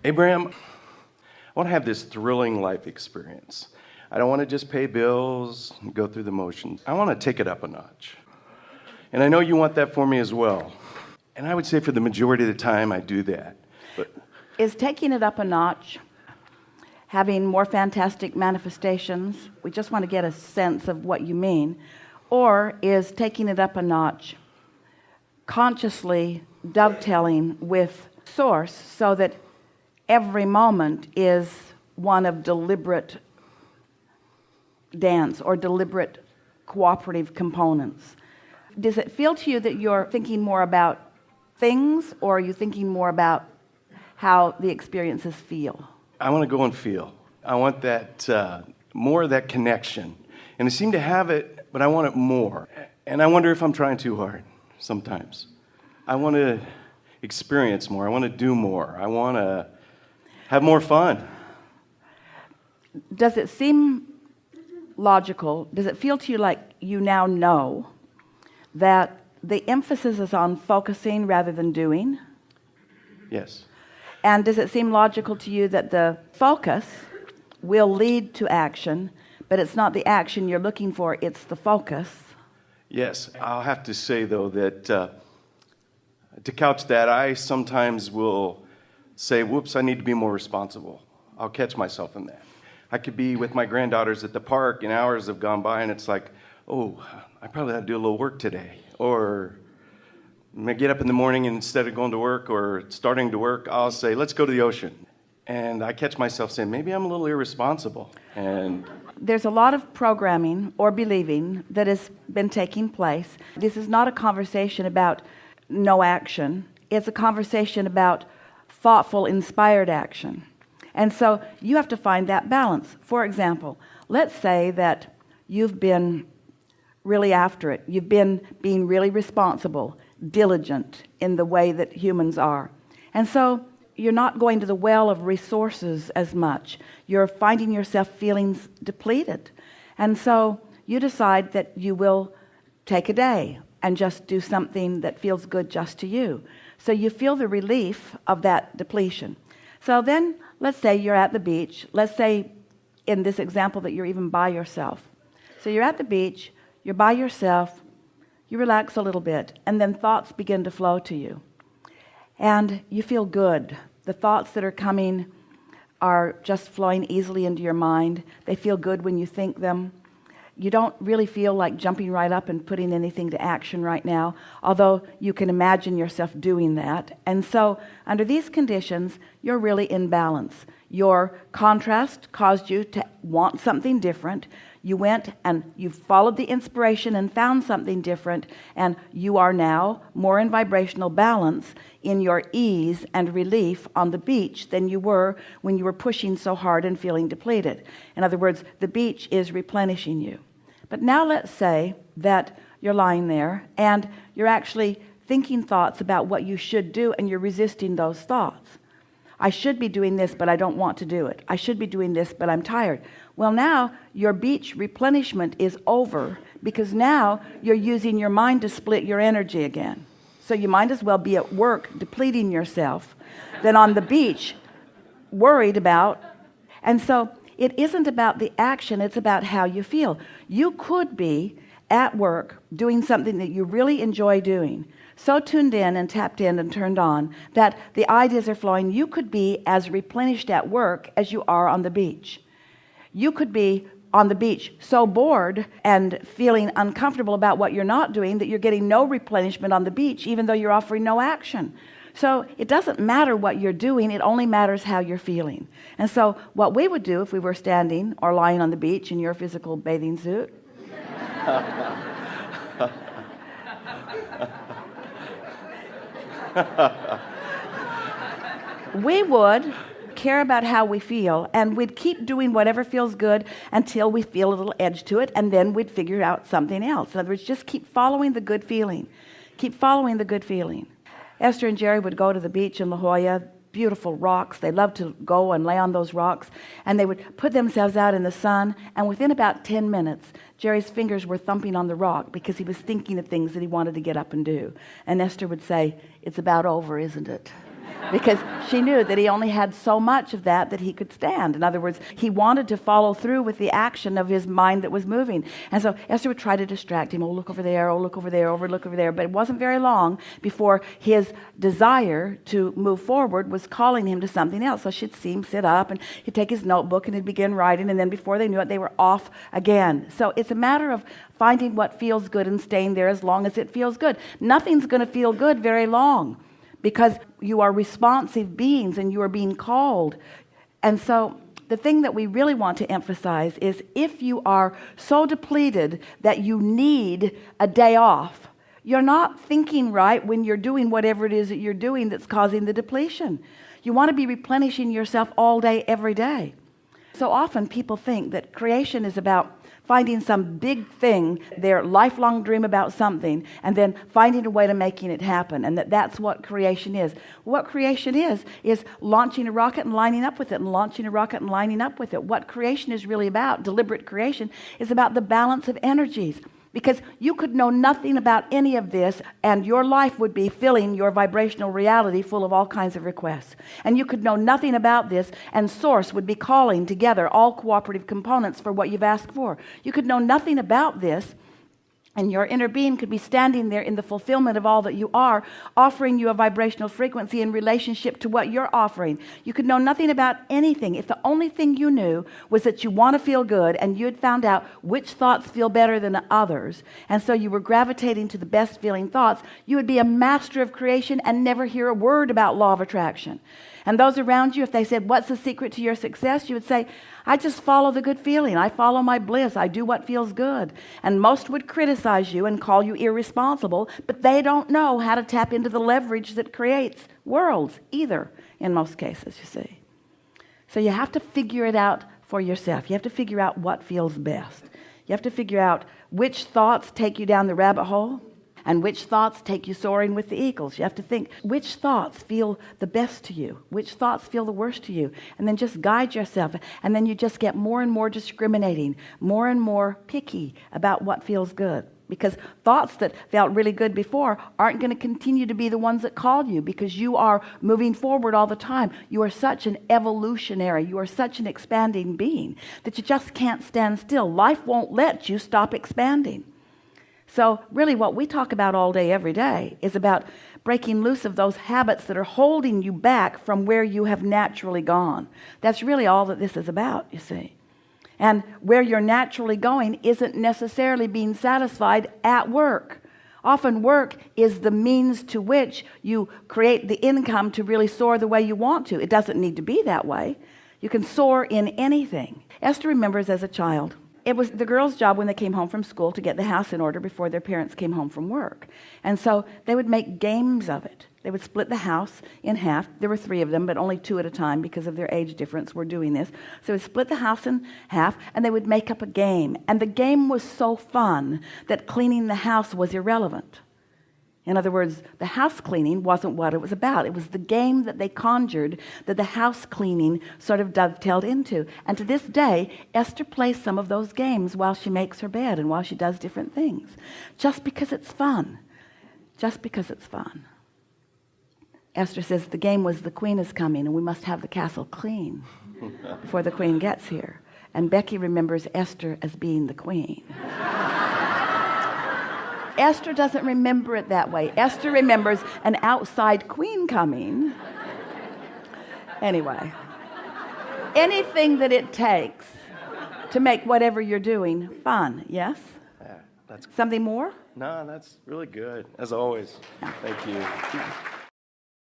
Abraham, I want to have this thrilling life experience. I don't want to just pay bills and go through the motions. I want to take it up a notch. And I know you want that for me as well. And I would say for the majority of the time, I do that. But Is taking it up a notch having more fantastic manifestations? We just want to get a sense of what you mean. Or is taking it up a notch consciously dovetailing with source so that every moment is one of deliberate dance or deliberate cooperative components? Does it feel to you that you're thinking more about things, or are you thinking more about how the experiences feel? I want to go and feel. I want that, more of that connection. And I seem to have it, but I want it more. And I wonder if I'm trying too hard sometimes. I want to experience more. I want to do more. I want to have more fun. Does it seem logical? Does it feel to you like you now know that the emphasis is on focusing rather than doing? Yes. And does it seem logical to you that the focus will lead to action, but it's not the action you're looking for, it's the focus? Yes. I'll have to say, though, that to couch that, I sometimes will say, whoops, I need to be more responsible. I'll catch myself in that. I could be with my granddaughters at the park and hours have gone by and it's like, oh, I probably have to do a little work today. Or I get up in the morning and instead of going to work or starting to work, I'll say, let's go to the ocean. And I catch myself saying, maybe I'm a little irresponsible. And there's a lot of programming or believing that has been taking place. This is not a conversation about no action. It's a conversation about thoughtful, inspired action. And so you have to find that balance. For example, let's say that you've been really after it. You've been being really responsible, diligent in the way that humans are. And so you're not going to the well of resources as much. You're finding yourself feeling depleted. And so you decide that you will take a day and just do something that feels good just to you. So you feel the relief of that depletion. So then let's say you're at the beach. Let's say in this example that you're even by yourself. So you're at the beach, you're by yourself, you relax a little bit, and then thoughts begin to flow to you. And you feel good. The thoughts that are coming are just flowing easily into your mind. They feel good when you think them. You don't really feel like jumping right up and putting anything to action right now, although you can imagine yourself doing that. And so under these conditions, you're really in balance. Your contrast caused you to want something different. You went and you followed the inspiration and found something different, and you are now more in vibrational balance in your ease and relief on the beach than you were when you were pushing so hard and feeling depleted. In other words, the beach is replenishing you. But now let's say that you're lying there and you're actually thinking thoughts about what you should do, and you're resisting those thoughts. I should be doing this, but I don't want to do it. I should be doing this, but I'm tired. Well, now your beach replenishment is over, because now you're using your mind to split your energy again. So you might as well be at work depleting yourself than on the beach worried about. And so it isn't about the action, it's about how you feel. You could be at work doing something that you really enjoy doing, so tuned in and tapped in and turned on that the ideas are flowing. You could be as replenished at work as you are on the beach. You could be on the beach so bored and feeling uncomfortable about what you're not doing that you're getting no replenishment on the beach, even though you're offering no action. So it doesn't matter what you're doing, it only matters how you're feeling. And so what we would do if we were standing or lying on the beach in your physical bathing suit we would care about how we feel, and we'd keep doing whatever feels good until we feel a little edge to it, and then we'd figure out something else. In other words, just keep following the good feeling. Keep following the good feeling. Esther and Jerry would go to the beach in La Jolla, beautiful rocks. They loved to go and lay on those rocks, and they would put themselves out in the sun, and within about 10 minutes, Jerry's fingers were thumping on the rock because he was thinking of things that he wanted to get up and do. And Esther would say, "It's about over, isn't it?" because she knew that he only had so much of that he could stand. In other words, he wanted to follow through with the action of his mind that was moving. And so Esther would try to distract him. Oh, look over there. Oh, look over there. Look over there. But it wasn't very long before his desire to move forward was calling him to something else. So she'd see him sit up, and he'd take his notebook and he'd begin writing, and then before they knew it, they were off again. So it's a matter of finding what feels good and staying there as long as it feels good. Nothing's going to feel good very long, because you are responsive beings and you are being called. And so the thing that we really want to emphasize is, if you are so depleted that you need a day off, you're not thinking right when you're doing whatever it is that you're doing that's causing the depletion. You want to be replenishing yourself all day, every day. So often people think that creation is about finding some big thing, their lifelong dream about something, and then finding a way to making it happen, and that's what creation is. What creation is launching a rocket and lining up with it, and launching a rocket and lining up with it. What creation is really about, deliberate creation, is about the balance of energies. Because you could know nothing about any of this, and your life would be filling your vibrational reality full of all kinds of requests. And you could know nothing about this, and Source would be calling together all cooperative components for what you've asked for. You could know nothing about this, and your inner being could be standing there in the fulfillment of all that you are, offering you a vibrational frequency in relationship to what you're offering. You could know nothing about anything if the only thing you knew was that you want to feel good, and you had found out which thoughts feel better than others, and so you were gravitating to the best feeling thoughts. You would be a master of creation and never hear a word about law of attraction. And those around you, if they said, what's the secret to your success? You would say, I just follow the good feeling. I follow my bliss. I do what feels good. And most would criticize you and call you irresponsible, but they don't know how to tap into the leverage that creates worlds either, in most cases, you see. So you have to figure it out for yourself. You have to figure out what feels best. You have to figure out which thoughts take you down the rabbit hole, and which thoughts take you soaring with the eagles. You have to think, which thoughts feel the best to you? Which thoughts feel the worst to you? And then just guide yourself. And then you just get more and more discriminating, more and more picky about what feels good. Because thoughts that felt really good before aren't going to continue to be the ones that call you, because you are moving forward all the time. You are such an evolutionary, you are such an expanding being that you just can't stand still. Life won't let you stop expanding. So really what we talk about all day, every day, is about breaking loose of those habits that are holding you back from where you have naturally gone. That's really all that this is about, you see. And where you're naturally going isn't necessarily being satisfied at work. Often work is the means to which you create the income to really soar the way you want to. It doesn't need to be that way. You can soar in anything. Esther remembers as a child, it was the girls' job when they came home from school to get the house in order before their parents came home from work. And so they would make games of it. They would split the house in half. There were 3 of them, but only 2 at a time because of their age difference were doing this. So they would split the house in half, and they would make up a game. And the game was so fun that cleaning the house was irrelevant. In other words, the house cleaning wasn't what it was about. It was the game that they conjured that the house cleaning sort of dovetailed into. And to this day, Esther plays some of those games while she makes her bed and while she does different things. Just because it's fun. Just because it's fun. Esther says the game was the queen is coming and we must have the castle clean before the queen gets here. And Becky remembers Esther as being the queen. Esther doesn't remember it that way. Esther remembers an outside queen coming. Anyway, anything that it takes to make whatever you're doing fun, yes? Yeah, that's Something more? no, that's really good, as always. Thank you.